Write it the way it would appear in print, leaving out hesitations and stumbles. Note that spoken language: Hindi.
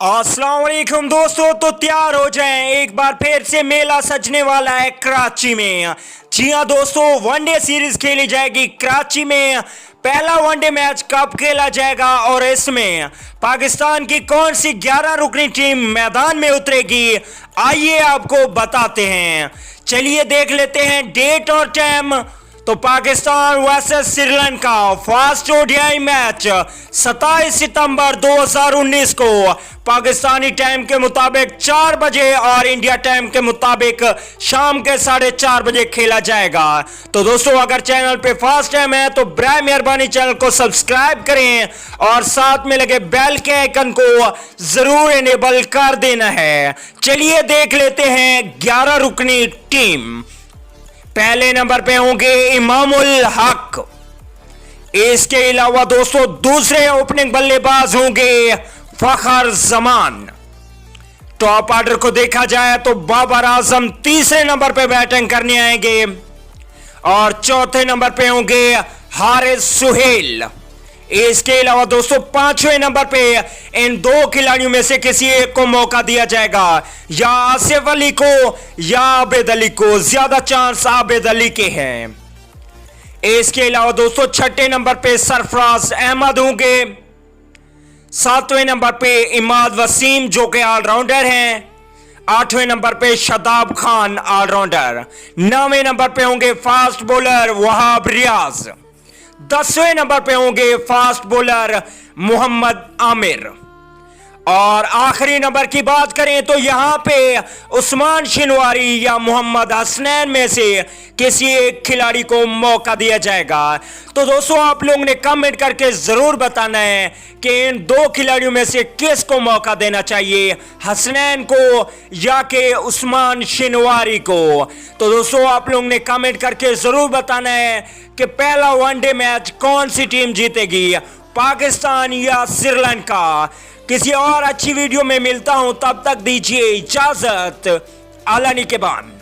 अस्सलाम वालेकुम दोस्तों, तो तैयार हो जाएं, एक बार फिर से मेला सजने वाला है कराची में। जी हाँ दोस्तों, वनडे सीरीज खेली जाएगी कराची में। पहला वनडे मैच कब खेला जाएगा और इसमें पाकिस्तान की कौन सी 11 रुकनी टीम मैदान में उतरेगी, आइए आपको बताते हैं। चलिए देख लेते हैं डेट और टाइम। तो Pakistan versus Sri Lanka first ODI match 27 सितंबर 2019 को पाकिस्तानी टाइम के मुताबिक 4 बजे और इंडिया टाइम के मुताबिक शाम के 4:30 बजे खेला जाएगा। तो दोस्तों, अगर चैनल पे फर्स्ट टाइम है तो बराए मेहरबानी चैनल को सब्सक्राइब करें और साथ में लगे बेल के आइकन को जरूर इनेबल कर देना है। चलिए देख लेते हैं 11 रुकनी टीम। पहले नंबर पे होंगे इमामुल हक। इसके अलावा दोस्तों दूसरे ओपनिंग बल्लेबाज होंगे फखर जमान। टॉप ऑर्डर को देखा जाए तो बाबर आजम तीसरे नंबर पे बैटिंग करने आएंगे और चौथे नंबर पे होंगे हारिस सुहेल। इसके अलावा दोस्तों पांचवें नंबर पे इन दो खिलाड़ियों में से किसी एक को मौका दिया जाएगा, या आसिफ अली को या आबिद अली को। ज्यादा चांस आबिद अली के हैं। इसके अलावा दोस्तों छठे नंबर पे सरफराज अहमद होंगे। सातवें नंबर पे इमाद वसीम जो कि ऑलराउंडर हैं। आठवें नंबर पे शदाब खान ऑलराउंडर। नौवें नंबर पे होंगे फास्ट बॉलर वहाब रियाज। 10वें नंबर पे होंगे फास्ट बॉलर मोहम्मद आमिर। और आखिरी नंबर की बात करें तो यहां पे उस्मान शिनवारी या मोहम्मद हसनैन में से किसी एक खिलाड़ी को मौका दिया जाएगा। तो दोस्तों, आप लोगों ने कमेंट करके जरूर बताना है कि इन दो खिलाड़ियों में से किस को मौका देना चाहिए, हसनैन को या कि उस्मान शिनवारी को। तो दोस्तों, आप लोगों ने कमेंट करके जरूर बताना है कि पहला वनडे मैच कौन सी टीम जीतेगी, पाकिस्तान या श्रीलंका। किसी और अच्छी वीडियो में मिलता हूं, तब तक दीजिए इजाजत। अल्लाह निगहबान।